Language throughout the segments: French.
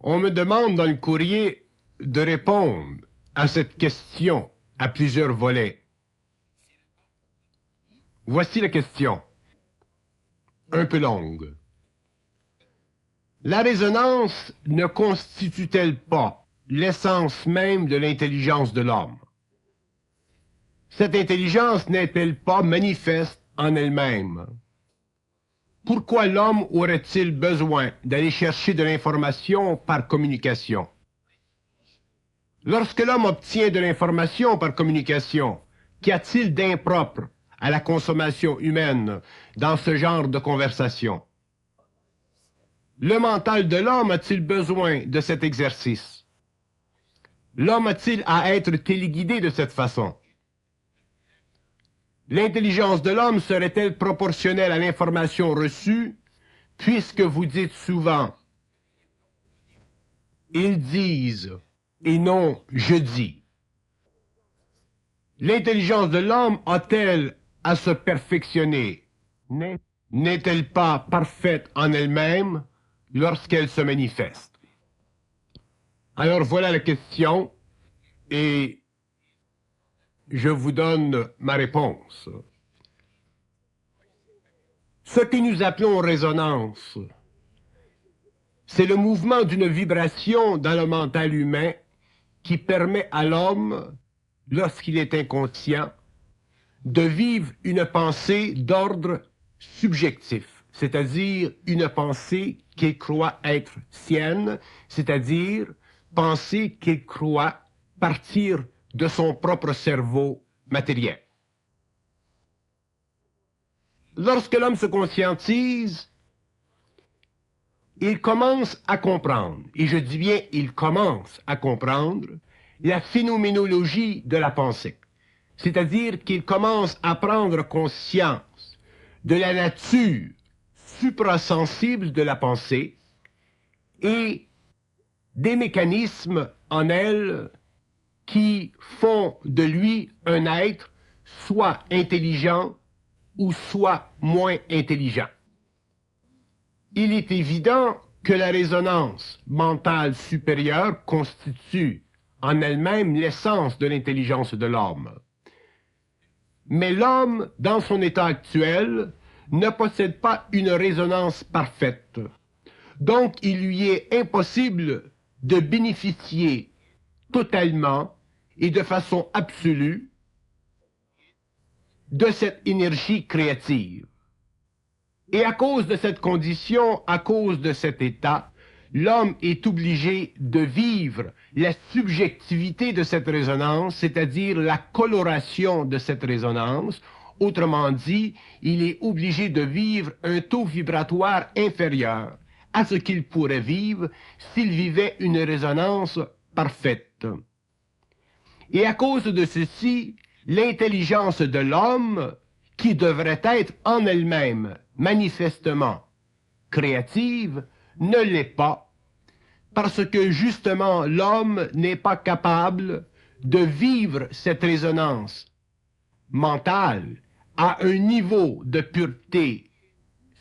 On me demande dans le courrier de répondre à cette question à plusieurs volets. Voici la question, un peu longue. La résonance ne constitue-t-elle pas l'essence même de l'intelligence de l'homme? Cette intelligence n'est-elle pas manifeste en elle-même? Pourquoi l'homme aurait-il besoin d'aller chercher de l'information par communication? Lorsque l'homme obtient de l'information par communication, qu'y a-t-il d'impropre à la consommation humaine dans ce genre de conversation? Le mental de l'homme a-t-il besoin de cet exercice? L'homme a-t-il à être téléguidé de cette façon? L'intelligence de l'homme serait-elle proportionnelle à l'information reçue, puisque vous dites souvent « ils disent » et non « je dis ». L'intelligence de l'homme a-t-elle à se perfectionner? N'est-elle pas parfaite en elle-même lorsqu'elle se manifeste? Alors voilà la question, et je vous donne ma réponse. Ce que nous appelons résonance, c'est le mouvement d'une vibration dans le mental humain qui permet à l'homme, lorsqu'il est inconscient, de vivre une pensée d'ordre subjectif, c'est-à-dire une pensée qu'il croit être sienne, c'est-à-dire pensée qu'il croit partir de son propre cerveau matériel. Lorsque l'homme se conscientise, il commence à comprendre, et je dis bien il commence à comprendre, la phénoménologie de la pensée. C'est-à-dire qu'il commence à prendre conscience de la nature suprasensible de la pensée et des mécanismes en elle qui font de lui un être soit intelligent ou soit moins intelligent. Il est évident que la résonance mentale supérieure constitue en elle-même l'essence de l'intelligence de l'homme. Mais l'homme, dans son état actuel, ne possède pas une résonance parfaite. Donc, il lui est impossible de bénéficier totalement et de façon absolue de cette énergie créative. Et à cause de cette condition, à cause de cet état, l'homme est obligé de vivre la subjectivité de cette résonance, c'est-à-dire la coloration de cette résonance. Autrement dit, il est obligé de vivre un taux vibratoire inférieur à ce qu'il pourrait vivre s'il vivait une résonance parfaite. Et à cause de ceci, l'intelligence de l'homme, qui devrait être en elle-même manifestement créative, ne l'est pas, parce que justement l'homme n'est pas capable de vivre cette résonance mentale à un niveau de pureté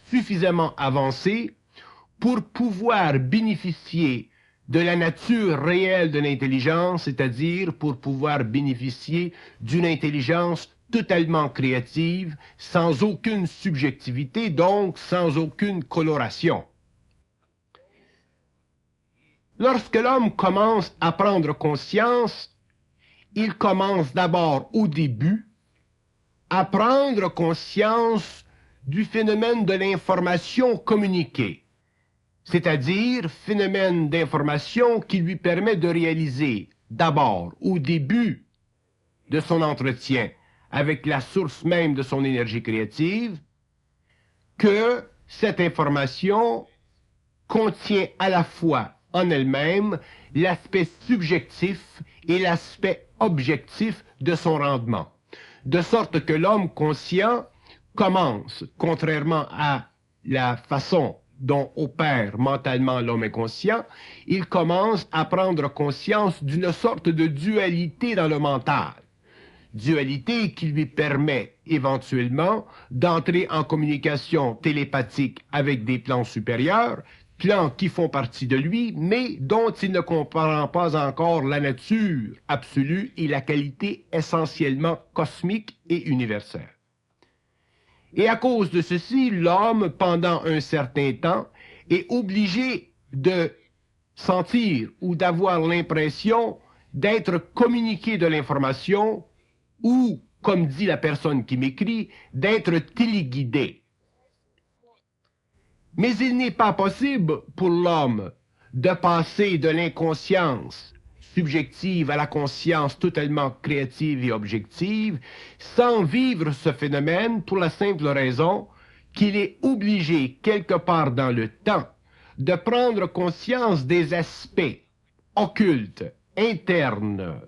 suffisamment avancé pour pouvoir bénéficier de la nature réelle de l'intelligence, c'est-à-dire pour pouvoir bénéficier d'une intelligence totalement créative, sans aucune subjectivité, donc sans aucune coloration. Lorsque l'homme commence à prendre conscience, il commence d'abord au début à prendre conscience du phénomène de l'information communiquée, c'est-à-dire phénomène d'information qui lui permet de réaliser d'abord au début de son entretien avec la source même de son énergie créative, que cette information contient à la fois en elle-même l'aspect subjectif et l'aspect objectif de son rendement. De sorte que l'homme conscient commence, contrairement à la façon dont opère mentalement l'homme inconscient, il commence à prendre conscience d'une sorte de dualité dans le mental. Dualité qui lui permet éventuellement d'entrer en communication télépathique avec des plans supérieurs, plans qui font partie de lui, mais dont il ne comprend pas encore la nature absolue et la qualité essentiellement cosmique et universelle. Et à cause de ceci, l'homme, pendant un certain temps, est obligé de sentir ou d'avoir l'impression d'être communiqué de l'information ou, comme dit la personne qui m'écrit, d'être téléguidé. Mais il n'est pas possible pour l'homme de passer de l'inconscience subjective à la conscience totalement créative et objective sans vivre ce phénomène pour la simple raison qu'il est obligé quelque part dans le temps de prendre conscience des aspects occultes, internes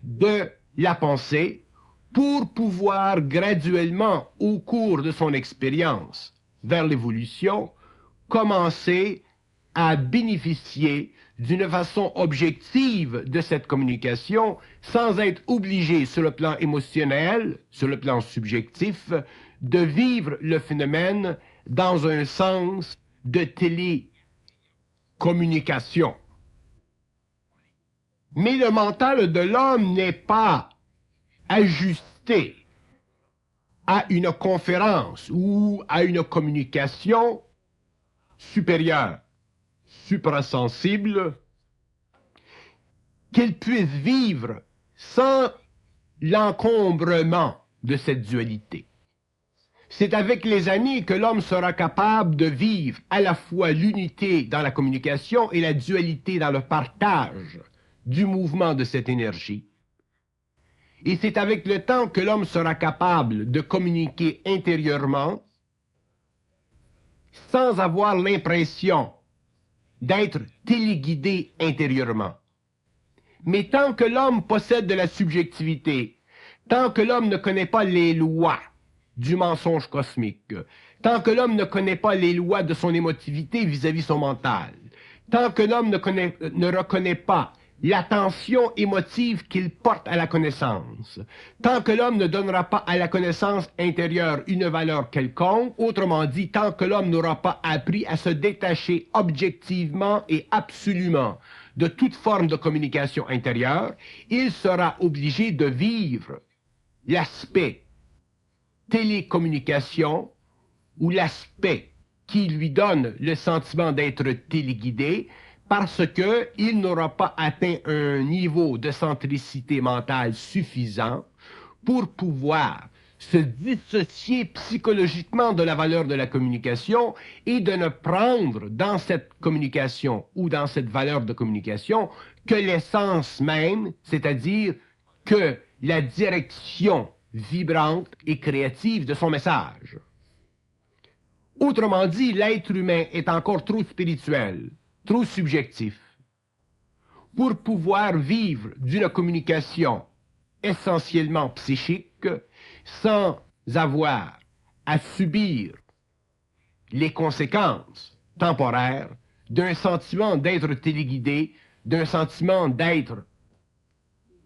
de la pensée pour pouvoir graduellement, au cours de son expérience vers l'évolution, commencer à bénéficier d'une façon objective de cette communication sans être obligé sur le plan émotionnel, sur le plan subjectif, de vivre le phénomène dans un sens de télécommunication. Mais le mental de l'homme n'est pas ajusté à une conférence ou à une communication supérieure, suprasensible, qu'il puisse vivre sans l'encombrement de cette dualité. C'est avec les années que l'homme sera capable de vivre à la fois l'unité dans la communication et la dualité dans le partage du mouvement de cette énergie. Et c'est avec le temps que l'homme sera capable de communiquer intérieurement sans avoir l'impression d'être téléguidé intérieurement. Mais tant que l'homme possède de la subjectivité, tant que l'homme ne connaît pas les lois du mensonge cosmique, tant que l'homme ne connaît pas les lois de son émotivité vis-à-vis son mental, tant que l'homme ne reconnaît pas l'attention émotive qu'il porte à la connaissance, tant que l'homme ne donnera pas à la connaissance intérieure une valeur quelconque, autrement dit, tant que l'homme n'aura pas appris à se détacher objectivement et absolument de toute forme de communication intérieure, il sera obligé de vivre l'aspect télécommunication ou l'aspect qui lui donne le sentiment d'être téléguidé parce qu'il n'aura pas atteint un niveau de centricité mentale suffisant pour pouvoir se dissocier psychologiquement de la valeur de la communication et de ne prendre dans cette communication ou dans cette valeur de communication que l'essence même, c'est-à-dire que la direction vibrante et créative de son message. Autrement dit, l'être humain est encore trop spirituel, trop subjectif, pour pouvoir vivre d'une communication essentiellement psychique sans avoir à subir les conséquences temporaires d'un sentiment d'être téléguidé, d'un sentiment d'être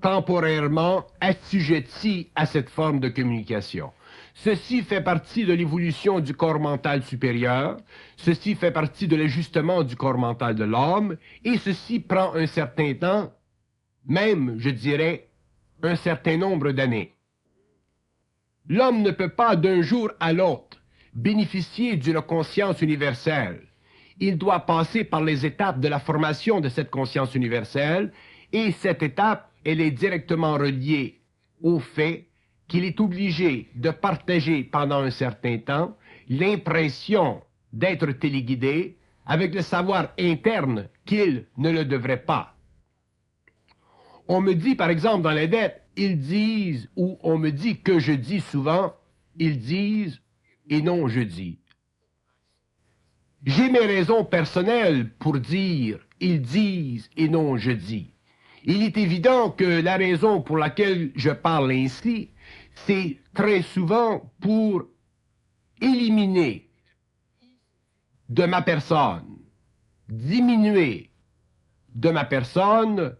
temporairement assujetti à cette forme de communication. Ceci fait partie de l'évolution du corps mental supérieur, ceci fait partie de l'ajustement du corps mental de l'homme, et ceci prend un certain temps, même, je dirais, un certain nombre d'années. L'homme ne peut pas d'un jour à l'autre bénéficier d'une conscience universelle. Il doit passer par les étapes de la formation de cette conscience universelle, et cette étape, elle est directement reliée au fait qu'il est obligé de partager pendant un certain temps l'impression d'être téléguidé avec le savoir interne qu'il ne le devrait pas. On me dit, par exemple, dans les dettes, ils disent, ou on me dit que je dis souvent, ils disent et non je dis. J'ai mes raisons personnelles pour dire ils disent et non je dis. Il est évident que la raison pour laquelle je parle ainsi, c'est très souvent pour éliminer de ma personne, diminuer de ma personne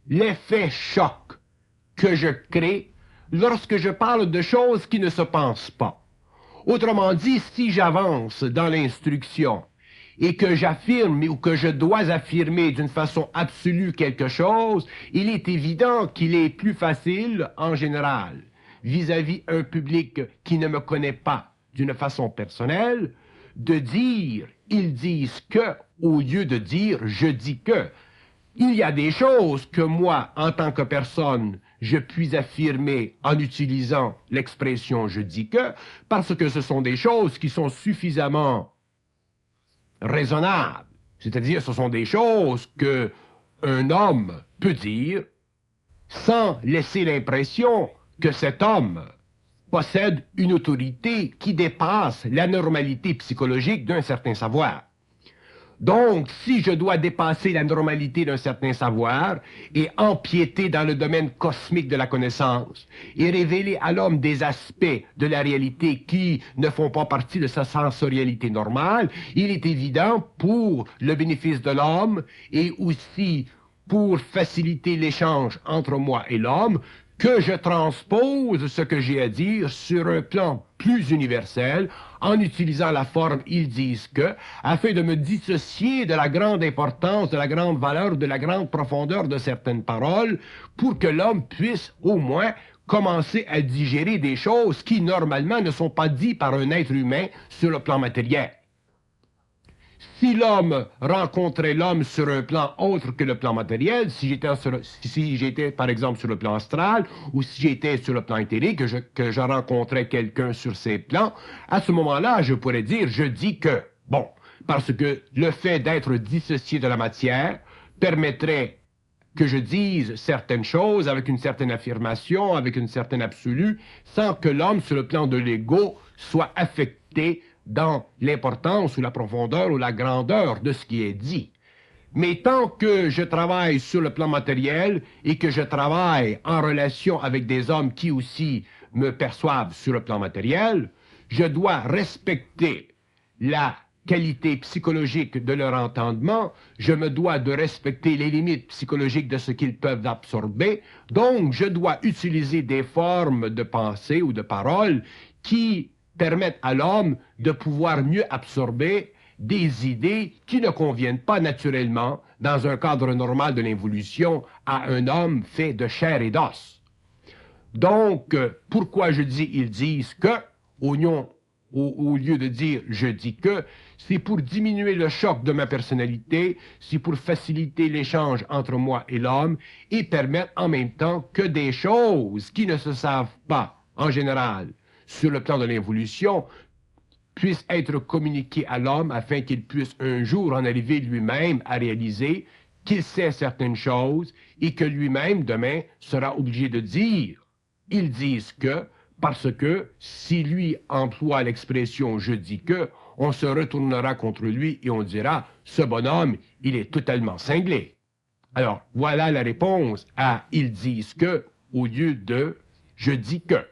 l'effet choc que je crée lorsque je parle de choses qui ne se pensent pas. Autrement dit, si j'avance dans l'instruction et que j'affirme ou que je dois affirmer d'une façon absolue quelque chose, il est évident qu'il est plus facile, en général, vis-à-vis un public qui ne me connaît pas d'une façon personnelle, de dire « ils disent que » au lieu de dire « je dis que ». Il y a des choses que moi, en tant que personne, je puis affirmer en utilisant l'expression « je dis que », parce que ce sont des choses qui sont suffisamment raisonnables. C'est-à-dire, ce sont des choses que un homme peut dire sans laisser l'impression que cet homme possède une autorité qui dépasse la normalité psychologique d'un certain savoir. Donc, si je dois dépasser la normalité d'un certain savoir et empiéter dans le domaine cosmique de la connaissance et révéler à l'homme des aspects de la réalité qui ne font pas partie de sa sensorialité normale, il est évident pour le bénéfice de l'homme et aussi pour faciliter l'échange entre moi et l'homme que je transpose ce que j'ai à dire sur un plan plus universel en utilisant la forme « ils disent que » afin de me dissocier de la grande importance, de la grande valeur, de la grande profondeur de certaines paroles pour que l'homme puisse au moins commencer à digérer des choses qui normalement ne sont pas dites par un être humain sur le plan matériel. Si l'homme rencontrait l'homme sur un plan autre que le plan matériel, si j'étais par exemple sur le plan astral, ou si j'étais sur le plan éthérique, que je rencontrais quelqu'un sur ces plans, à ce moment-là, je pourrais dire, je dis que, bon, parce que le fait d'être dissocié de la matière permettrait que je dise certaines choses avec une certaine affirmation, avec une certaine absolue, sans que l'homme, sur le plan de l'ego, soit affecté dans l'importance ou la profondeur ou la grandeur de ce qui est dit. Mais tant que je travaille sur le plan matériel et que je travaille en relation avec des hommes qui aussi me perçoivent sur le plan matériel, je dois respecter la qualité psychologique de leur entendement, je me dois de respecter les limites psychologiques de ce qu'ils peuvent absorber, donc je dois utiliser des formes de pensée ou de parole qui permettent à l'homme de pouvoir mieux absorber des idées qui ne conviennent pas naturellement dans un cadre normal de l'évolution à un homme fait de chair et d'os. Donc, pourquoi je dis « ils disent que » au lieu de dire « je dis que », c'est pour diminuer le choc de ma personnalité, c'est pour faciliter l'échange entre moi et l'homme et permettre en même temps que des choses qui ne se savent pas, en général, sur le plan de l'évolution, puissent être communiquées à l'homme afin qu'il puisse un jour en arriver lui-même à réaliser qu'il sait certaines choses et que lui-même, demain, sera obligé de dire « ils disent que », parce que si lui emploie l'expression « je dis que », on se retournera contre lui et on dira « ce bonhomme, il est totalement cinglé ». Alors, voilà la réponse à « ils disent que » au lieu de « je dis que ».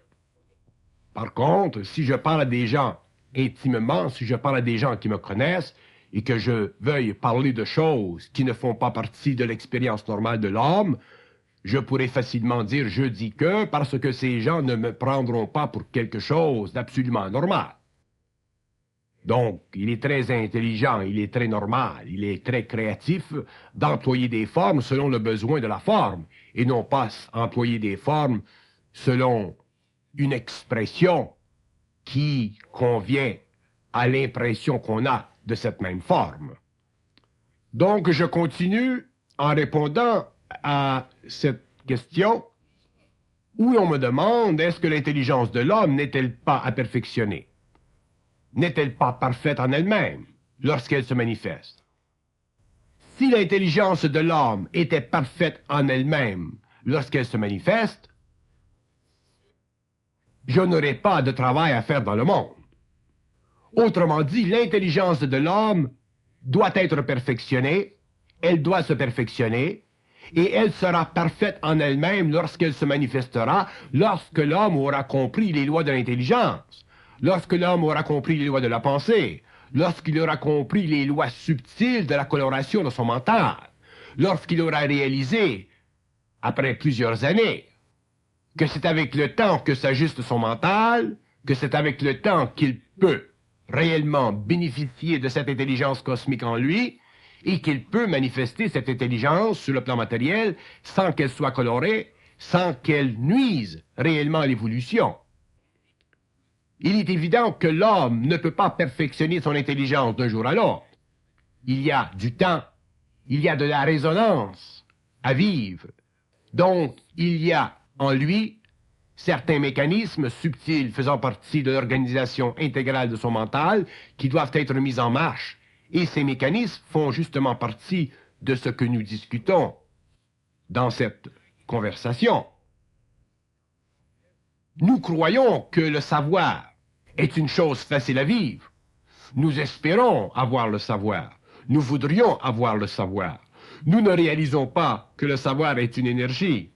Par contre, si je parle à des gens intimement, si je parle à des gens qui me connaissent et que je veuille parler de choses qui ne font pas partie de l'expérience normale de l'homme, je pourrais facilement dire « je dis que » parce que ces gens ne me prendront pas pour quelque chose d'absolument normal. Donc, il est très intelligent, il est très normal, il est très créatif d'employer des formes selon le besoin de la forme et non pas employer des formes selon une expression qui convient à l'impression qu'on a de cette même forme. Donc, je continue en répondant à cette question où on me demande, est-ce que l'intelligence de l'homme n'est-elle pas à perfectionner? N'est-elle pas parfaite en elle-même lorsqu'elle se manifeste? Si l'intelligence de l'homme était parfaite en elle-même lorsqu'elle se manifeste, je n'aurai pas de travail à faire dans le monde. Autrement dit, l'intelligence de l'homme doit être perfectionnée, elle doit se perfectionner, et elle sera parfaite en elle-même lorsqu'elle se manifestera, lorsque l'homme aura compris les lois de l'intelligence, lorsque l'homme aura compris les lois de la pensée, lorsqu'il aura compris les lois subtiles de la coloration de son mental, lorsqu'il aura réalisé, après plusieurs années, que c'est avec le temps que s'ajuste son mental, que c'est avec le temps qu'il peut réellement bénéficier de cette intelligence cosmique en lui et qu'il peut manifester cette intelligence sur le plan matériel sans qu'elle soit colorée, sans qu'elle nuise réellement à l'évolution. Il est évident que l'homme ne peut pas perfectionner son intelligence d'un jour à l'autre. Il y a du temps, il y a de la résonance à vivre. Donc, il y a en lui certains mécanismes subtils faisant partie de l'organisation intégrale de son mental qui doivent être mis en marche. Et ces mécanismes font justement partie de ce que nous discutons dans cette conversation. Nous croyons que le savoir est une chose facile à vivre. Nous espérons avoir le savoir. Nous voudrions avoir le savoir. Nous ne réalisons pas que le savoir est une énergie.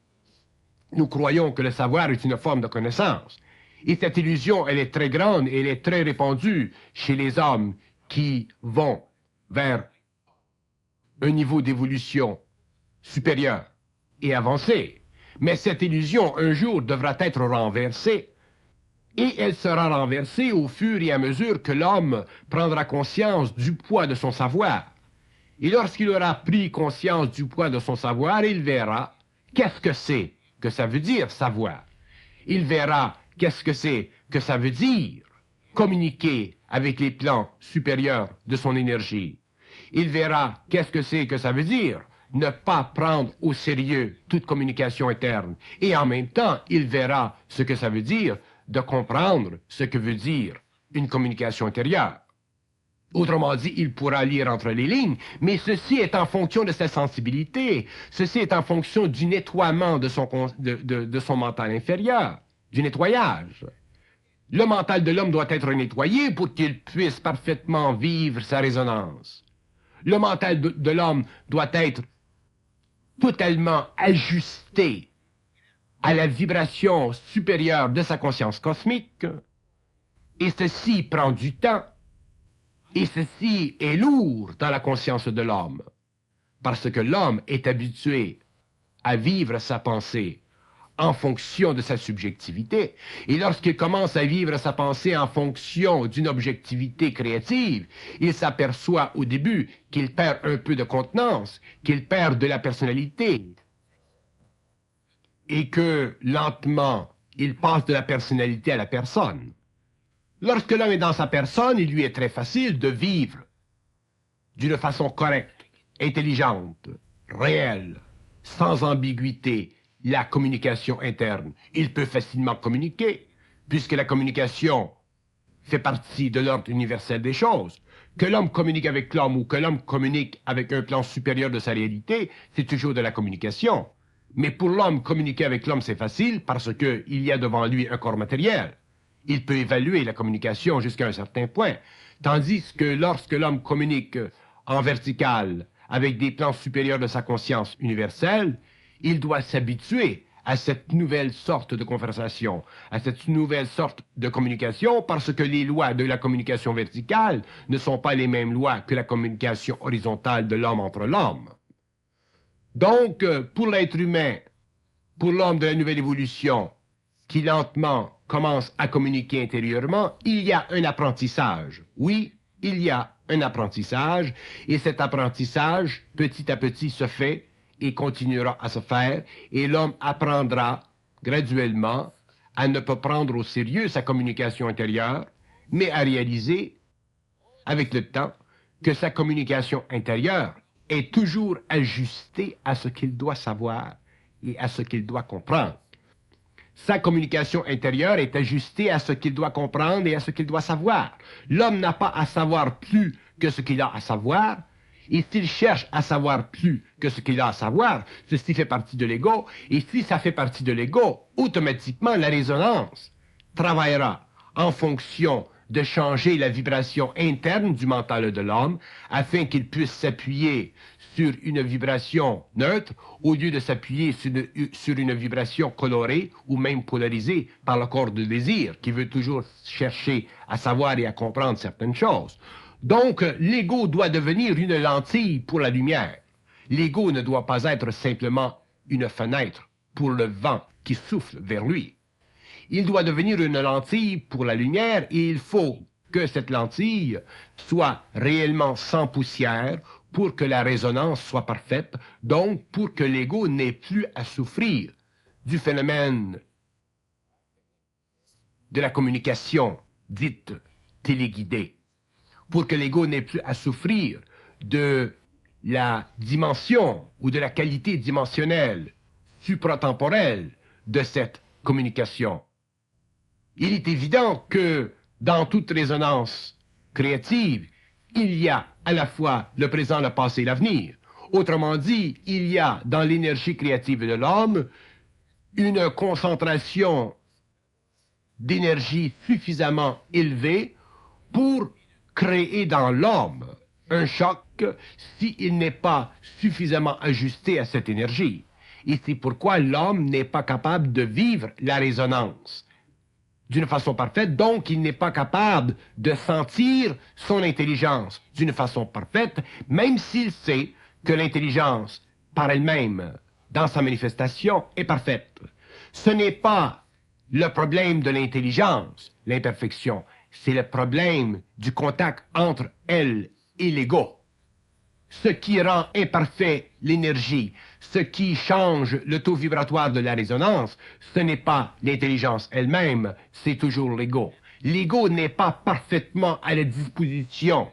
Nous croyons que le savoir est une forme de connaissance. Et cette illusion, elle est très grande et elle est très répandue chez les hommes qui vont vers un niveau d'évolution supérieur et avancé. Mais cette illusion, un jour, devra être renversée. Et elle sera renversée au fur et à mesure que l'homme prendra conscience du poids de son savoir. Et lorsqu'il aura pris conscience du poids de son savoir, il verra qu'est-ce que c'est que ça veut dire savoir. Il verra qu'est-ce que c'est que ça veut dire communiquer avec les plans supérieurs de son énergie. Il verra qu'est-ce que c'est que ça veut dire ne pas prendre au sérieux toute communication interne. Et en même temps, il verra ce que ça veut dire de comprendre ce que veut dire une communication intérieure. Autrement dit, il pourra lire entre les lignes, mais ceci est en fonction de sa sensibilité, ceci est en fonction du nettoiement de son mental inférieur, du nettoyage. Le mental de l'homme doit être nettoyé pour qu'il puisse parfaitement vivre sa résonance. Le mental de l'homme doit être totalement ajusté à la vibration supérieure de sa conscience cosmique, et ceci prend du temps, et ceci est lourd dans la conscience de l'homme, parce que l'homme est habitué à vivre sa pensée en fonction de sa subjectivité, et lorsqu'il commence à vivre sa pensée en fonction d'une objectivité créative, il s'aperçoit au début qu'il perd un peu de contenance, qu'il perd de la personnalité, et que, lentement, il passe de la personnalité à la personne. Lorsque l'homme est dans sa personne, il lui est très facile de vivre d'une façon correcte, intelligente, réelle, sans ambiguïté, la communication interne. Il peut facilement communiquer, puisque la communication fait partie de l'ordre universel des choses. Que l'homme communique avec l'homme ou que l'homme communique avec un plan supérieur de sa réalité, c'est toujours de la communication. Mais pour l'homme, communiquer avec l'homme, c'est facile parce qu'il y a devant lui un corps matériel. Il peut évaluer la communication jusqu'à un certain point. Tandis que lorsque l'homme communique en vertical avec des plans supérieurs de sa conscience universelle, il doit s'habituer à cette nouvelle sorte de conversation, à cette nouvelle sorte de communication, parce que les lois de la communication verticale ne sont pas les mêmes lois que la communication horizontale de l'homme entre l'homme. Donc, pour l'être humain, pour l'homme de la nouvelle évolution, qui lentement commence à communiquer intérieurement, il y a un apprentissage. Oui, il y a un apprentissage, et cet apprentissage, petit à petit, se fait et continuera à se faire, et l'homme apprendra graduellement à ne pas prendre au sérieux sa communication intérieure, mais à réaliser, avec le temps, que sa communication intérieure est toujours ajustée à ce qu'il doit savoir et à ce qu'il doit comprendre. Sa communication intérieure est ajustée à ce qu'il doit comprendre et à ce qu'il doit savoir. L'homme n'a pas à savoir plus que ce qu'il a à savoir, et s'il cherche à savoir plus que ce qu'il a à savoir, ceci fait partie de l'ego, et si ça fait partie de l'ego, automatiquement la résonance travaillera en fonction de changer la vibration interne du mental de l'homme afin qu'il puisse s'appuyer sur une vibration neutre au lieu de s'appuyer sur une vibration colorée ou même polarisée par le corps de désir qui veut toujours chercher à savoir et à comprendre certaines choses. Donc, l'ego doit devenir une lentille pour la lumière. L'ego ne doit pas être simplement une fenêtre pour le vent qui souffle vers lui. Il doit devenir une lentille pour la lumière et il faut que cette lentille soit réellement sans poussière pour que la résonance soit parfaite, donc pour que l'ego n'ait plus à souffrir du phénomène de la communication dite téléguidée, pour que l'ego n'ait plus à souffrir de la dimension ou de la qualité dimensionnelle supratemporelle de cette communication. Il est évident que dans toute résonance créative, il y a à la fois le présent, le passé et l'avenir. Autrement dit, il y a dans l'énergie créative de l'homme une concentration d'énergie suffisamment élevée pour créer dans l'homme un choc s'il n'est pas suffisamment ajusté à cette énergie. Et c'est pourquoi l'homme n'est pas capable de vivre la résonance d'une façon parfaite, donc il n'est pas capable de sentir son intelligence d'une façon parfaite, même s'il sait que l'intelligence, par elle-même, dans sa manifestation, est parfaite. Ce n'est pas le problème de l'intelligence, l'imperfection, c'est le problème du contact entre elle et l'ego. Ce qui rend imparfait l'énergie, ce qui change le taux vibratoire de la résonance, ce n'est pas l'intelligence elle-même, c'est toujours l'ego. L'ego n'est pas parfaitement à la disposition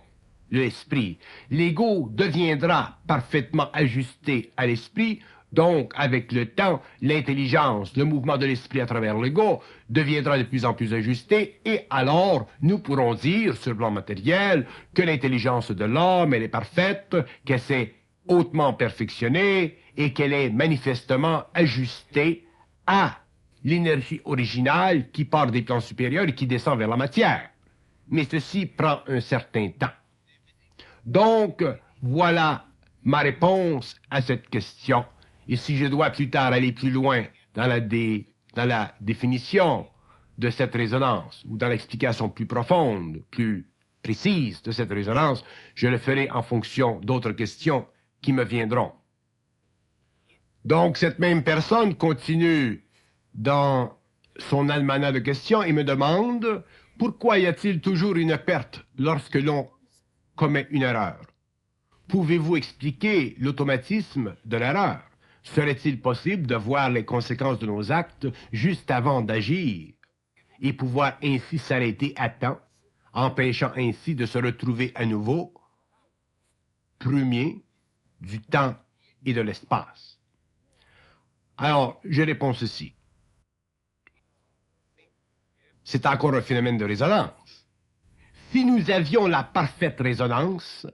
de l'esprit. L'ego deviendra parfaitement ajusté à l'esprit. Donc, avec le temps, l'intelligence, le mouvement de l'esprit à travers l'ego deviendra de plus en plus ajusté et alors nous pourrons dire, sur le plan matériel, que l'intelligence de l'homme, elle est parfaite, qu'elle s'est hautement perfectionnée et qu'elle est manifestement ajustée à l'énergie originale qui part des plans supérieurs et qui descend vers la matière. Mais ceci prend un certain temps. Donc, voilà ma réponse à cette question. Et si je dois plus tard aller plus loin dans la définition de cette résonance ou dans l'explication plus profonde, plus précise de cette résonance, je le ferai en fonction d'autres questions qui me viendront. Donc, cette même personne continue dans son almanach de questions et me demande pourquoi y a-t-il toujours une perte lorsque l'on commet une erreur? Pouvez-vous expliquer l'automatisme de l'erreur? Serait-il possible de voir les conséquences de nos actes juste avant d'agir et pouvoir ainsi s'arrêter à temps, empêchant ainsi de se retrouver à nouveau premier du temps et de l'espace? Alors, je réponds ceci. C'est encore un phénomène de résonance. Si nous avions la parfaite résonance,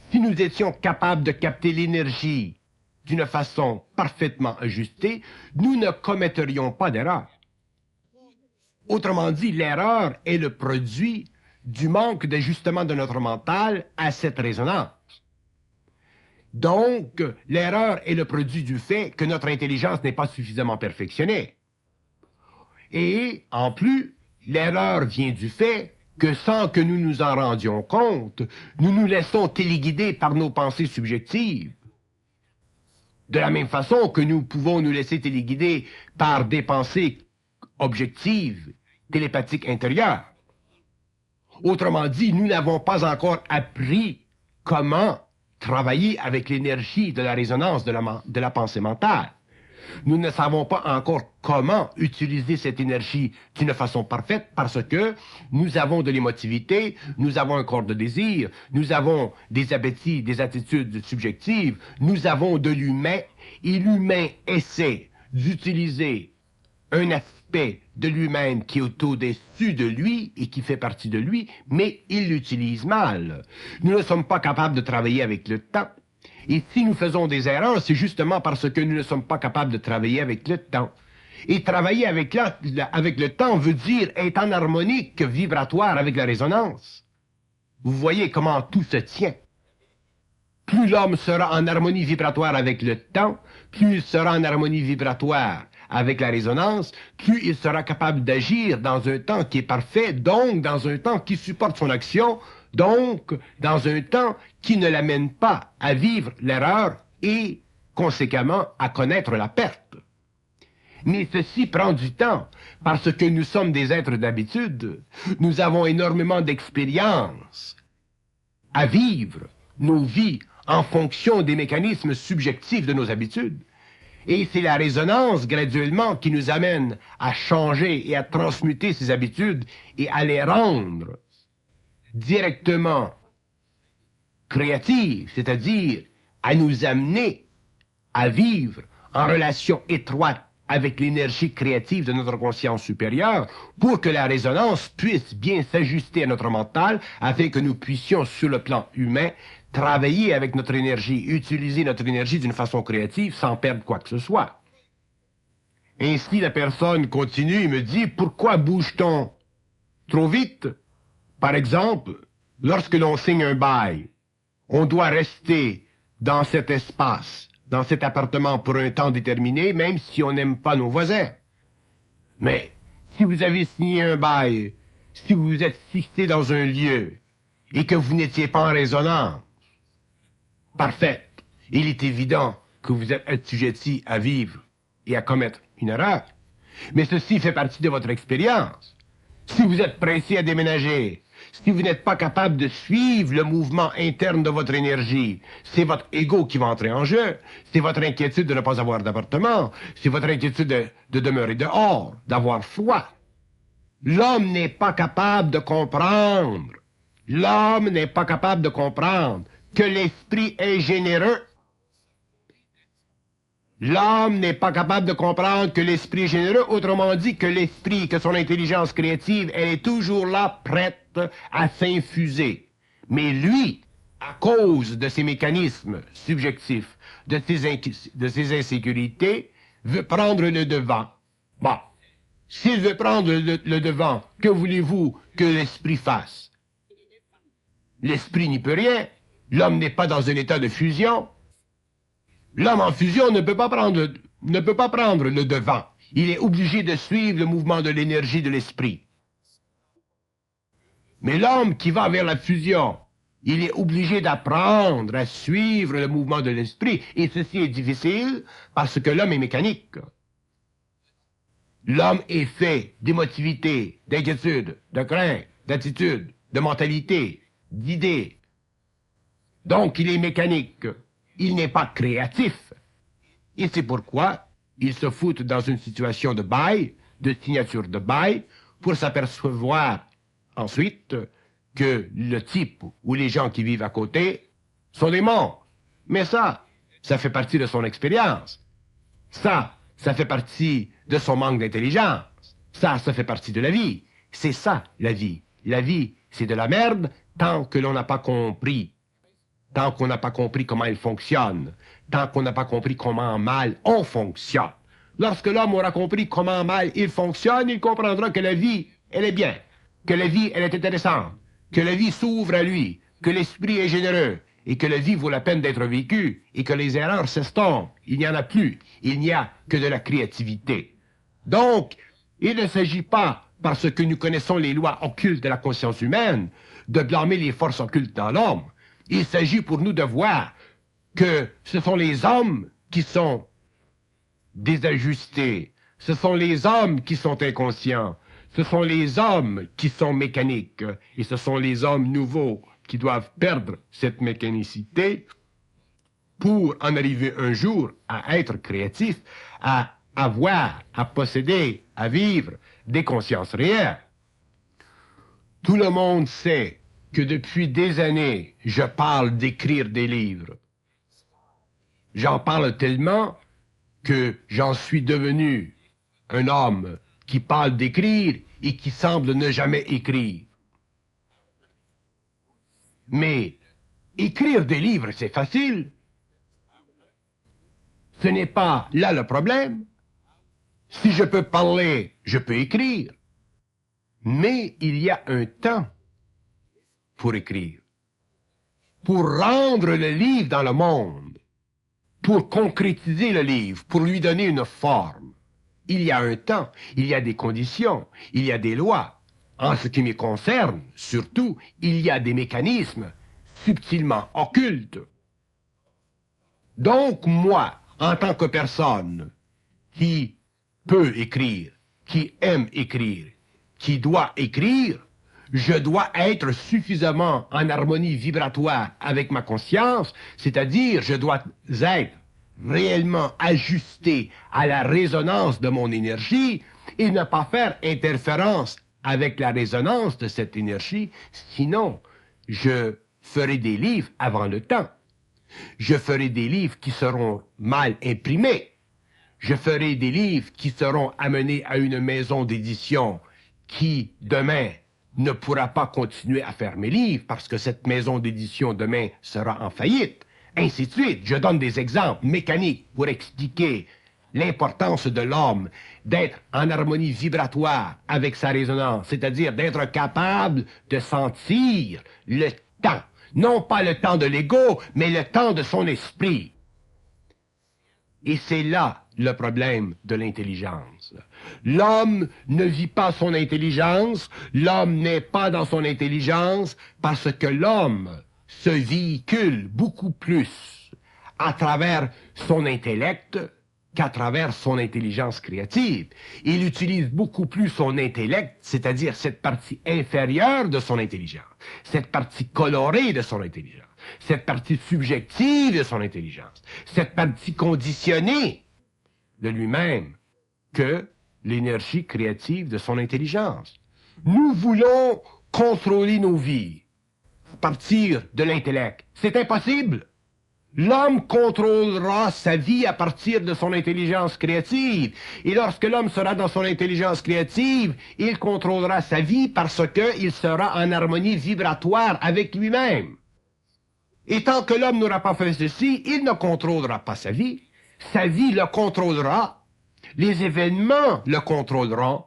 si nous étions capables de capter l'énergie d'une façon parfaitement ajustée, nous ne commetterions pas d'erreur. Autrement dit, l'erreur est le produit du manque d'ajustement de notre mental à cette résonance. Donc, l'erreur est le produit du fait que notre intelligence n'est pas suffisamment perfectionnée. Et, en plus, l'erreur vient du fait que sans que nous nous en rendions compte, nous nous laissons téléguider par nos pensées subjectives. De la même façon que nous pouvons nous laisser téléguider par des pensées objectives, télépathiques intérieures. Autrement dit, nous n'avons pas encore appris comment travailler avec l'énergie de la résonance de la pensée mentale. Nous ne savons pas encore comment utiliser cette énergie d'une façon parfaite parce que nous avons de l'émotivité, nous avons un corps de désir, nous avons des appétits, des attitudes subjectives, nous avons de l'humain et l'humain essaie d'utiliser un aspect de lui-même qui est au-dessus de lui et qui fait partie de lui, mais il l'utilise mal. Nous ne sommes pas capables de travailler avec le temps. Et si nous faisons des erreurs, c'est justement parce que nous ne sommes pas capables de travailler avec le temps. Et travailler avec le temps veut dire être en harmonique vibratoire avec la résonance. Vous voyez comment tout se tient. Plus l'homme sera en harmonie vibratoire avec le temps, plus il sera en harmonie vibratoire avec la résonance, plus il sera capable d'agir dans un temps qui est parfait, donc dans un temps qui supporte son action, donc dans un temps qui ne l'amène pas à vivre l'erreur et, conséquemment, à connaître la perte. Mais ceci prend du temps, parce que nous sommes des êtres d'habitude. Nous avons énormément d'expérience à vivre nos vies en fonction des mécanismes subjectifs de nos habitudes. Et c'est la résonance, graduellement, qui nous amène à changer et à transmuter ces habitudes et à les rendre directement créatives, c'est-à-dire à nous amener à vivre en relation étroite avec l'énergie créative de notre conscience supérieure pour que la résonance puisse bien s'ajuster à notre mental afin que nous puissions, sur le plan humain, travailler avec notre énergie, utiliser notre énergie d'une façon créative sans perdre quoi que ce soit. Ainsi, la personne continue et me dit, pourquoi bouge-t-on trop vite? Par exemple, lorsque l'on signe un bail, on doit rester dans cet espace, dans cet appartement pour un temps déterminé, même si on n'aime pas nos voisins. Mais si vous avez signé un bail, si vous vous êtes fixé dans un lieu et que vous n'étiez pas en résonance parfaite, il est évident que vous êtes assujetti à vivre et à commettre une erreur. Mais ceci fait partie de votre expérience. Si vous êtes pressé à déménager, si vous n'êtes pas capable de suivre le mouvement interne de votre énergie, c'est votre ego qui va entrer en jeu, c'est votre inquiétude de ne pas avoir d'appartement, c'est votre inquiétude de demeurer dehors, d'avoir froid. L'homme n'est pas capable de comprendre, l'homme n'est pas capable de comprendre que l'esprit est généreux. L'homme n'est pas capable de comprendre que l'esprit est généreux, autrement dit que l'esprit, que son intelligence créative, elle est toujours là, prête à s'infuser. Mais lui, à cause de ses mécanismes subjectifs, de ses insécurités, veut prendre le devant. Bon, s'il veut prendre le devant, que voulez-vous que l'esprit fasse? L'esprit n'y peut rien. L'homme n'est pas dans un état de fusion. L'homme en fusion ne peut pas prendre le devant. Il est obligé de suivre le mouvement de l'énergie de l'esprit. Mais l'homme qui va vers la fusion, il est obligé d'apprendre à suivre le mouvement de l'esprit. Et ceci est difficile parce que l'homme est mécanique. L'homme est fait d'émotivité, d'inquiétude, de crainte, d'attitude, de mentalité, d'idées. Donc il est mécanique. Il n'est pas créatif. Et c'est pourquoi il se fout dans une situation de bail, de signature de bail, pour s'apercevoir ensuite que le type ou les gens qui vivent à côté sont des morts. Mais ça fait partie de son expérience. Ça fait partie de son manque d'intelligence. Ça fait partie de la vie. C'est ça, la vie. La vie, c'est de la merde tant que l'on n'a pas compris. Tant qu'on n'a pas compris comment il fonctionne, tant qu'on n'a pas compris comment mal on fonctionne. Lorsque l'homme aura compris comment mal il fonctionne, il comprendra que la vie, elle est bien, que la vie, elle est intéressante, que la vie s'ouvre à lui, que l'esprit est généreux, et que la vie vaut la peine d'être vécue, et que les erreurs s'estompent. Il n'y en a plus, il n'y a que de la créativité. Donc, il ne s'agit pas, parce que nous connaissons les lois occultes de la conscience humaine, de blâmer les forces occultes dans l'homme. Il s'agit pour nous de voir que ce sont les hommes qui sont désajustés, ce sont les hommes qui sont inconscients, ce sont les hommes qui sont mécaniques, et ce sont les hommes nouveaux qui doivent perdre cette mécanicité pour en arriver un jour à être créatifs, à avoir, à posséder, à vivre des consciences réelles. Tout le monde sait que depuis des années, je parle d'écrire des livres. J'en parle tellement que j'en suis devenu un homme qui parle d'écrire et qui semble ne jamais écrire. Mais écrire des livres, c'est facile. Ce n'est pas là le problème. Si je peux parler, je peux écrire. Mais il y a un temps pour écrire, pour rendre le livre dans le monde, pour concrétiser le livre, pour lui donner une forme. Il y a un temps, il y a des conditions, il y a des lois. En ce qui me concerne, surtout, il y a des mécanismes subtilement occultes. Donc moi, en tant que personne qui peut écrire, qui aime écrire, qui doit écrire, je dois être suffisamment en harmonie vibratoire avec ma conscience, c'est-à-dire je dois être réellement ajusté à la résonance de mon énergie et ne pas faire interférence avec la résonance de cette énergie, sinon je ferai des livres avant le temps. Je ferai des livres qui seront mal imprimés. Je ferai des livres qui seront amenés à une maison d'édition qui, demain, ne pourra pas continuer à faire mes livres parce que cette maison d'édition, demain, sera en faillite. Ainsi de suite. Je donne des exemples mécaniques pour expliquer l'importance de l'homme d'être en harmonie vibratoire avec sa résonance, c'est-à-dire d'être capable de sentir le temps. Non pas le temps de l'ego, mais le temps de son esprit. Et c'est là le problème de l'intelligence. L'homme ne vit pas son intelligence, l'homme n'est pas dans son intelligence parce que l'homme se véhicule beaucoup plus à travers son intellect qu'à travers son intelligence créative. Il utilise beaucoup plus son intellect, c'est-à-dire cette partie inférieure de son intelligence, cette partie colorée de son intelligence, cette partie subjective de son intelligence, cette partie conditionnée de lui-même que l'énergie créative de son intelligence. Nous voulons contrôler nos vies, partir de l'intellect. C'est impossible. L'homme contrôlera sa vie à partir de son intelligence créative. Et lorsque l'homme sera dans son intelligence créative, il contrôlera sa vie parce qu'il sera en harmonie vibratoire avec lui-même. Et tant que l'homme n'aura pas fait ceci, il ne contrôlera pas sa vie. Sa vie le contrôlera. Les événements le contrôleront.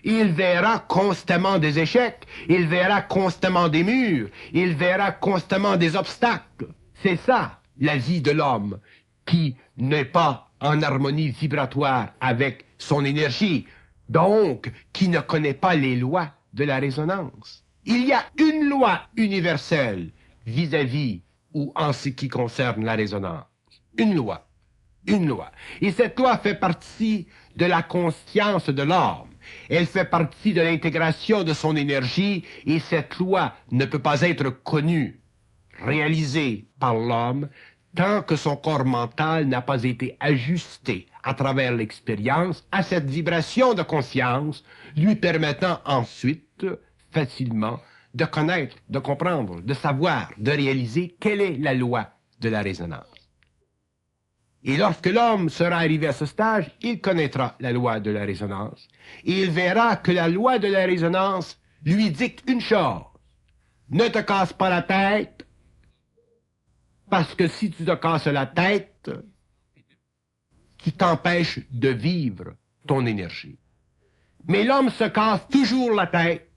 Il verra constamment des échecs. Il verra constamment des murs. Il verra constamment des obstacles. C'est ça, la vie de l'homme, qui n'est pas en harmonie vibratoire avec son énergie, donc qui ne connaît pas les lois de la résonance. Il y a une loi universelle vis-à-vis ou en ce qui concerne la résonance. Une loi. Une loi. Et cette loi fait partie de la conscience de l'homme. Elle fait partie de l'intégration de son énergie et cette loi ne peut pas être connue, réalisée par l'homme tant que son corps mental n'a pas été ajusté à travers l'expérience à cette vibration de conscience, lui permettant ensuite facilement de connaître, de comprendre, de savoir, de réaliser quelle est la loi de la résonance. Et lorsque l'homme sera arrivé à ce stage, il connaîtra la loi de la résonance. Et il verra que la loi de la résonance lui dicte une chose. Ne te casse pas la tête, parce que si tu te casses la tête, tu t'empêches de vivre ton énergie. Mais l'homme se casse toujours la tête.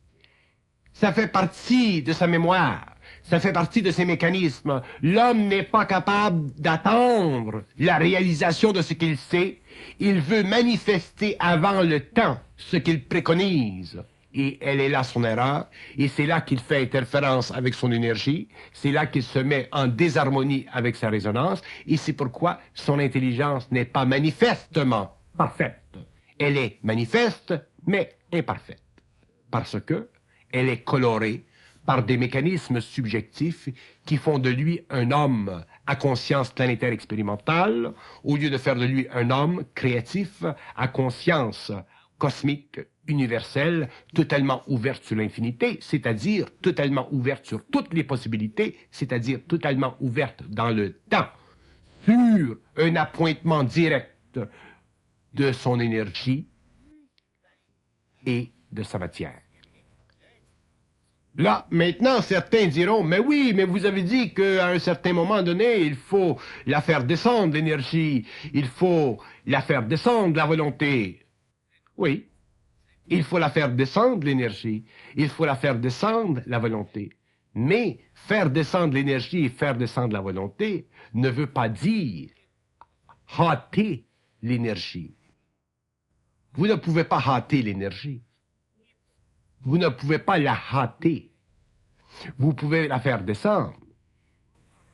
Ça fait partie de sa mémoire. Ça fait partie de ses mécanismes. L'homme n'est pas capable d'attendre la réalisation de ce qu'il sait. Il veut manifester avant le temps ce qu'il préconise. Et elle est là son erreur. Et c'est là qu'il fait interférence avec son énergie. C'est là qu'il se met en désharmonie avec sa résonance. Et c'est pourquoi son intelligence n'est pas manifestement parfaite. Elle est manifeste, mais imparfaite. Parce que elle est colorée par des mécanismes subjectifs qui font de lui un homme à conscience planétaire expérimentale, au lieu de faire de lui un homme créatif à conscience cosmique, universelle, totalement ouverte sur l'infinité, c'est-à-dire totalement ouverte sur toutes les possibilités, c'est-à-dire totalement ouverte dans le temps, sur un appointement direct de son énergie et de sa matière. Là, maintenant, certains diront, mais oui, mais vous avez dit qu'à un certain moment donné, il faut la faire descendre, l'énergie. Il faut la faire descendre, la volonté. Oui, il faut la faire descendre, l'énergie. Il faut la faire descendre, la volonté. Mais faire descendre l'énergie et faire descendre la volonté ne veut pas dire hâter l'énergie. Vous ne pouvez pas hâter l'énergie. Vous ne pouvez pas la hâter. Vous pouvez la faire descendre.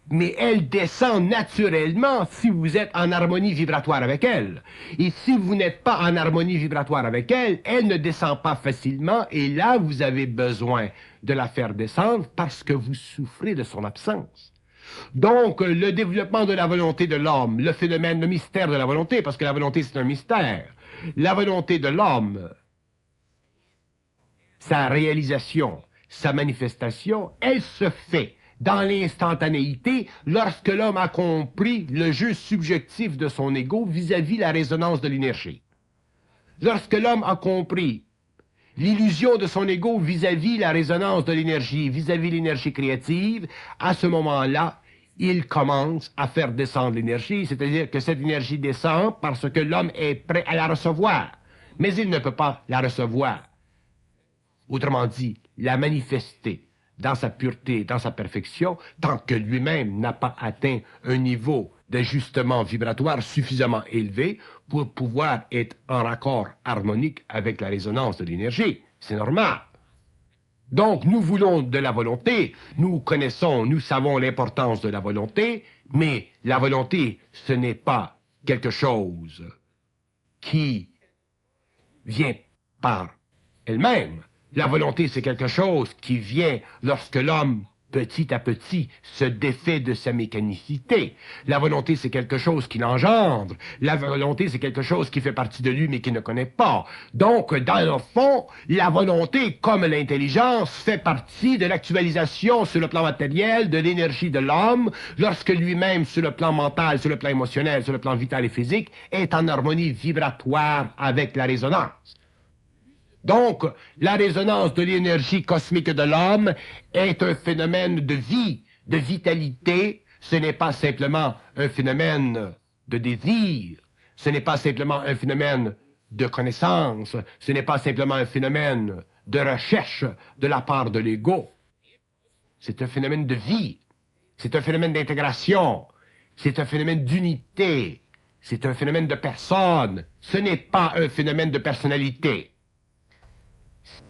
mais elle descend naturellement si vous êtes en harmonie vibratoire avec elle. Et si vous n'êtes pas en harmonie vibratoire avec elle, elle ne descend pas facilement, et là, vous avez besoin de la faire descendre parce que vous souffrez de son absence. Donc, le développement de la volonté de l'homme, le phénomène, le mystère de la volonté, parce que la volonté, c'est un mystère. La volonté de l'homme, sa réalisation, sa manifestation, elle se fait dans l'instantanéité lorsque l'homme a compris le jeu subjectif de son ego vis-à-vis la résonance de l'énergie. Lorsque l'homme a compris l'illusion de son ego vis-à-vis la résonance de l'énergie, vis-à-vis l'énergie créative, à ce moment-là, il commence à faire descendre l'énergie, c'est-à-dire que cette énergie descend parce que l'homme est prêt à la recevoir, mais il ne peut pas la recevoir. Autrement dit, la manifester dans sa pureté, dans sa perfection, tant que lui-même n'a pas atteint un niveau d'ajustement vibratoire suffisamment élevé pour pouvoir être en raccord harmonique avec la résonance de l'énergie. C'est normal. Donc, nous voulons de la volonté, nous connaissons, nous savons l'importance de la volonté, mais la volonté, ce n'est pas quelque chose qui vient par elle-même. La volonté, c'est quelque chose qui vient lorsque l'homme, petit à petit, se défait de sa mécanicité. La volonté, c'est quelque chose qui l'engendre. La volonté, c'est quelque chose qui fait partie de lui, mais qu'il ne connaît pas. Donc, dans le fond, la volonté, comme l'intelligence, fait partie de l'actualisation sur le plan matériel de l'énergie de l'homme, lorsque lui-même, sur le plan mental, sur le plan émotionnel, sur le plan vital et physique, est en harmonie vibratoire avec la résonance. Donc, la résonance de l'énergie cosmique de l'homme est un phénomène de vie, de vitalité. Ce n'est pas simplement un phénomène de désir. Ce n'est pas simplement un phénomène de connaissance. Ce n'est pas simplement un phénomène de recherche de la part de l'ego. C'est un phénomène de vie. C'est un phénomène d'intégration. C'est un phénomène d'unité. C'est un phénomène de personne. Ce n'est pas un phénomène de personnalité.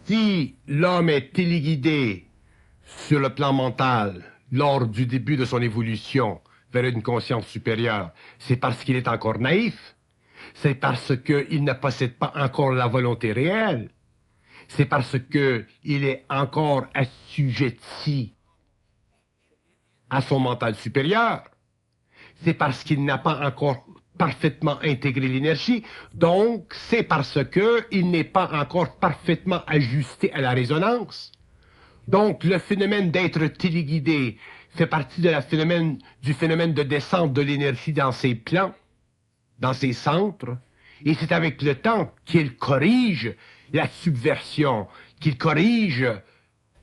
Si l'homme est téléguidé sur le plan mental lors du début de son évolution vers une conscience supérieure, c'est parce qu'il est encore naïf, c'est parce qu'il ne possède pas encore la volonté réelle, c'est parce qu'il est encore assujetti à son mental supérieur, c'est parce qu'il n'a pas encore parfaitement intégré l'énergie, donc c'est parce qu'il n'est pas encore parfaitement ajusté à la résonance. Donc le phénomène d'être téléguidé fait partie du phénomène de descente de l'énergie dans ses plans, dans ses centres, et c'est avec le temps qu'il corrige la subversion, qu'il corrige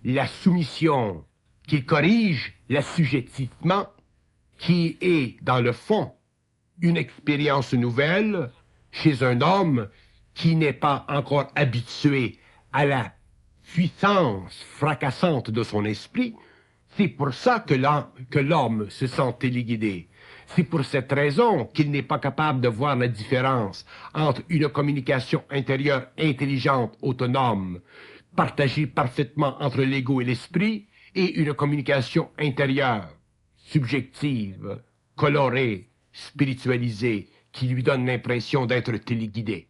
la soumission, qu'il corrige l'assujettissement, qui est, dans le fond, une expérience nouvelle chez un homme qui n'est pas encore habitué à la puissance fracassante de son esprit. C'est pour ça que l'homme se sent téléguidé. C'est pour cette raison qu'il n'est pas capable de voir la différence entre une communication intérieure intelligente, autonome, partagée parfaitement entre l'ego et l'esprit, et une communication intérieure, subjective, colorée, spiritualisée, qui lui donne l'impression d'être téléguidé.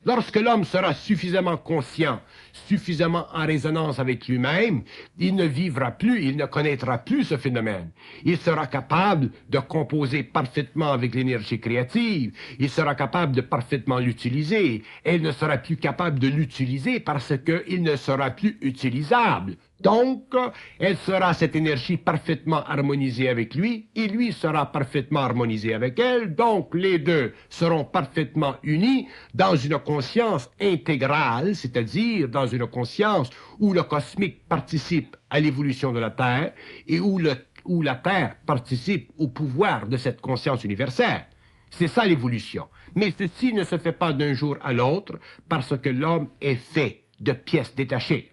Lorsque l'homme sera suffisamment conscient, suffisamment en résonance avec lui-même, il ne vivra plus, il ne connaîtra plus ce phénomène. Il sera capable de composer parfaitement avec l'énergie créative, il sera capable de parfaitement l'utiliser, et il ne sera plus capable de l'utiliser parce qu'il ne sera plus utilisable. Donc, elle sera cette énergie parfaitement harmonisée avec lui, et lui sera parfaitement harmonisé avec elle, donc les deux seront parfaitement unis dans une conscience intégrale, c'est-à-dire dans une conscience où le cosmique participe à l'évolution de la Terre et où la Terre participe au pouvoir de cette conscience universelle. C'est ça l'évolution. Mais ceci ne se fait pas d'un jour à l'autre parce que l'homme est fait de pièces détachées.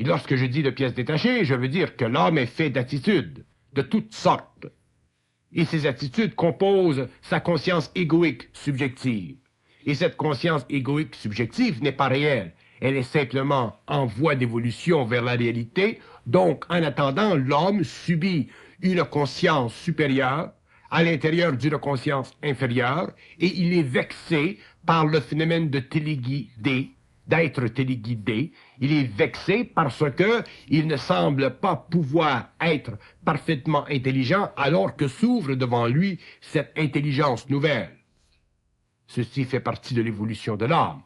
Et lorsque je dis de pièces détachées, je veux dire que l'homme est fait d'attitudes, de toutes sortes. Et ces attitudes composent sa conscience égoïque subjective. Et cette conscience égoïque subjective n'est pas réelle. Elle est simplement en voie d'évolution vers la réalité. Donc, en attendant, l'homme subit une conscience supérieure à l'intérieur d'une conscience inférieure, et il est vexé par le phénomène de téléguidé, d'être téléguidé. Il est vexé parce que il ne semble pas pouvoir être parfaitement intelligent alors que s'ouvre devant lui cette intelligence nouvelle. Ceci fait partie de l'évolution de l'âme.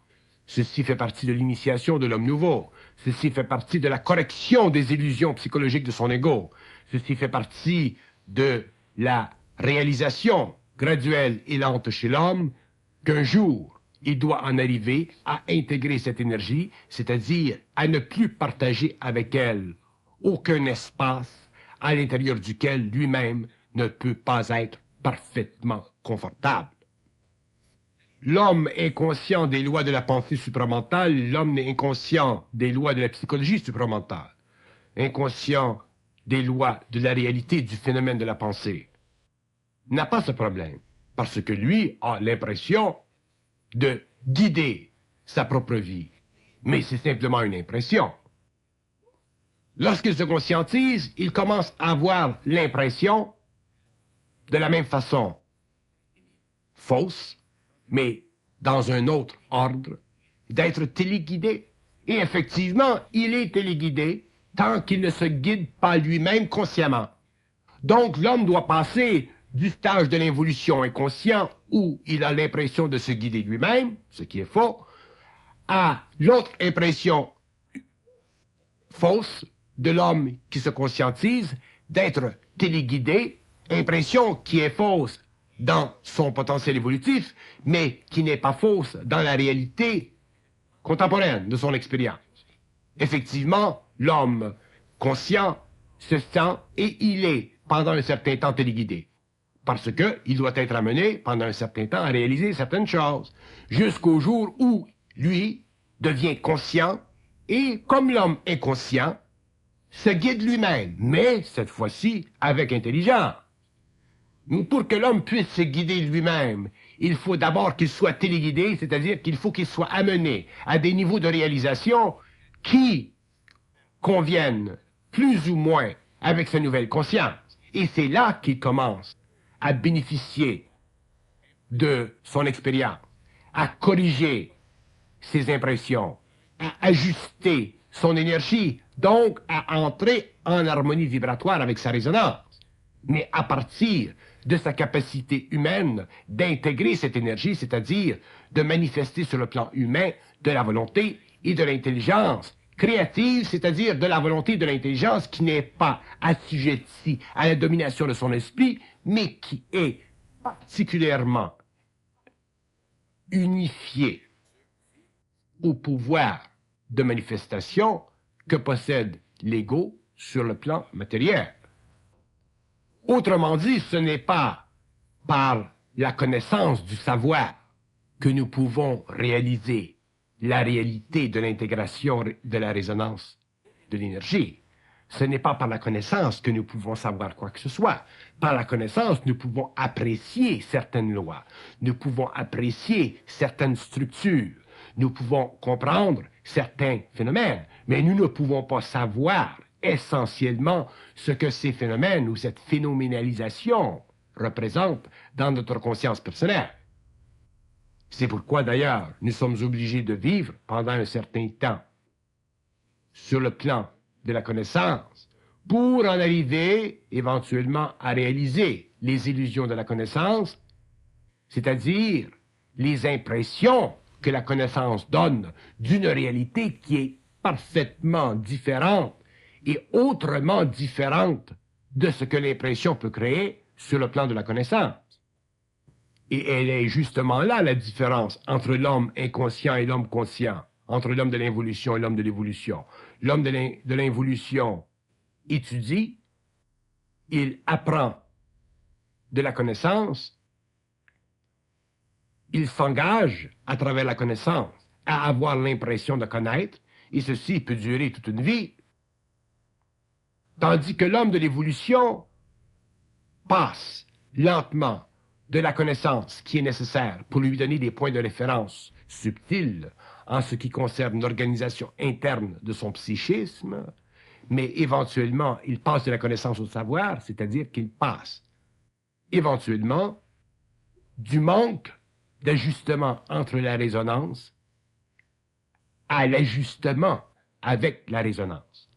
Ceci fait partie de l'initiation de l'homme nouveau. Ceci fait partie de la correction des illusions psychologiques de son ego. Ceci fait partie de la réalisation graduelle et lente chez l'homme qu'un jour, il doit en arriver à intégrer cette énergie, c'est-à-dire à ne plus partager avec elle aucun espace à l'intérieur duquel lui-même ne peut pas être parfaitement confortable. L'homme inconscient des lois de la pensée supramentale, l'homme inconscient des lois de la psychologie supramentale, inconscient des lois de la réalité du phénomène de la pensée, n'a pas ce problème, parce que lui a l'impression de guider sa propre vie. Mais c'est simplement une impression. Lorsqu'il se conscientise, il commence à avoir l'impression, de la même façon, fausse, mais dans un autre ordre, d'être téléguidé. Et effectivement, il est téléguidé tant qu'il ne se guide pas lui-même consciemment. Donc l'homme doit passer du stage de l'involution inconscient où il a l'impression de se guider lui-même, ce qui est faux, à l'autre impression fausse de l'homme qui se conscientise d'être téléguidé, impression qui est fausse dans son potentiel évolutif, mais qui n'est pas fausse dans la réalité contemporaine de son expérience. Effectivement, l'homme conscient se sent et il est pendant un certain temps téléguidé. Parce qu'il doit être amené pendant un certain temps à réaliser certaines choses, jusqu'au jour où lui devient conscient et, comme l'homme est conscient, se guide lui-même, mais cette fois-ci avec intelligence. Pour que l'homme puisse se guider lui-même, il faut d'abord qu'il soit téléguidé, c'est-à-dire qu'il faut qu'il soit amené à des niveaux de réalisation qui conviennent plus ou moins avec sa nouvelle conscience. Et c'est là qu'il commence à bénéficier de son expérience, à corriger ses impressions, à ajuster son énergie, donc à entrer en harmonie vibratoire avec sa résonance. Mais à partir de sa capacité humaine d'intégrer cette énergie, c'est-à-dire de manifester sur le plan humain de la volonté et de l'intelligence créative, c'est-à-dire de la volonté de l'intelligence qui n'est pas assujettie à la domination de son esprit, mais qui est particulièrement unifiée au pouvoir de manifestation que possède l'ego sur le plan matériel. Autrement dit, ce n'est pas par la connaissance du savoir que nous pouvons réaliser la réalité de l'intégration de la résonance de l'énergie. Ce n'est pas par la connaissance que nous pouvons savoir quoi que ce soit. Par la connaissance, nous pouvons apprécier certaines lois. Nous pouvons apprécier certaines structures. Nous pouvons comprendre certains phénomènes. Mais nous ne pouvons pas savoir essentiellement ce que ces phénomènes ou cette phénoménalisation représentent dans notre conscience personnelle. C'est pourquoi d'ailleurs nous sommes obligés de vivre pendant un certain temps sur le plan de la connaissance pour en arriver éventuellement à réaliser les illusions de la connaissance, c'est-à-dire les impressions que la connaissance donne d'une réalité qui est parfaitement différente et autrement différente de ce que l'impression peut créer sur le plan de la connaissance. Et elle est justement là la différence entre l'homme inconscient et l'homme conscient, entre l'homme de l'involution et l'homme de l'évolution. L'homme de l'involution étudie, il apprend de la connaissance, il s'engage à travers la connaissance à avoir l'impression de connaître, et ceci peut durer toute une vie. Tandis que l'homme de l'évolution passe lentement de la connaissance qui est nécessaire pour lui donner des points de référence subtils en ce qui concerne l'organisation interne de son psychisme, mais éventuellement, il passe de la connaissance au savoir, c'est-à-dire qu'il passe éventuellement du manque d'ajustement entre la résonance à l'ajustement avec la résonance.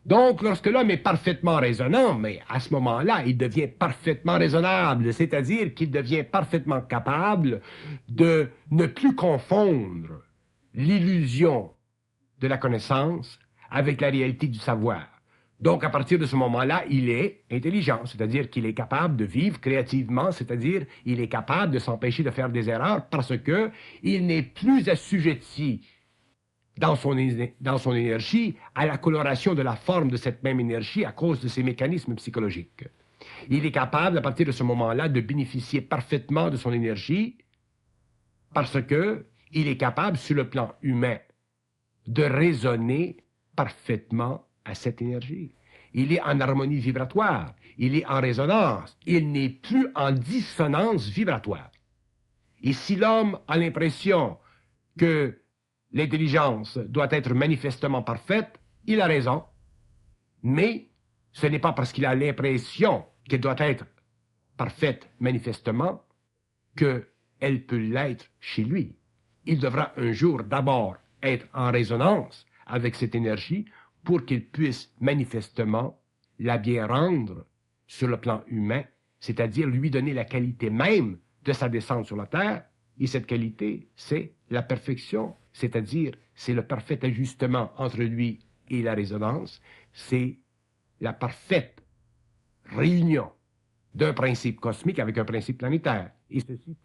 Donc, lorsque l'homme est parfaitement résonant, mais à ce moment-là, il devient parfaitement raisonnable, c'est-à-dire qu'il devient parfaitement capable de ne plus confondre l'illusion de la connaissance avec la réalité du savoir. Donc, à partir de ce moment-là, il est intelligent, c'est-à-dire qu'il est capable de vivre créativement, c'est-à-dire il est capable de s'empêcher de faire des erreurs parce que il n'est plus assujetti dans son énergie à la coloration de la forme de cette même énergie à cause de ses mécanismes psychologiques. Il est capable, à partir de ce moment-là, de bénéficier parfaitement de son énergie parce que il est capable, sur le plan humain, de raisonner parfaitement à cette énergie. Il est en harmonie vibratoire, il est en résonance, il n'est plus en dissonance vibratoire. Et si l'homme a l'impression que l'intelligence doit être manifestement parfaite, il a raison, mais ce n'est pas parce qu'il a l'impression qu'elle doit être parfaite manifestement qu'elle peut l'être chez lui. Il devra un jour d'abord être en résonance avec cette énergie pour qu'il puisse manifestement la bien rendre sur le plan humain, c'est-à-dire lui donner la qualité même de sa descente sur la terre, et cette qualité, c'est la perfection, c'est-à-dire c'est le parfait ajustement entre lui et la résonance, c'est la parfaite réunion d'un principe cosmique avec un principe planétaire. Et ceci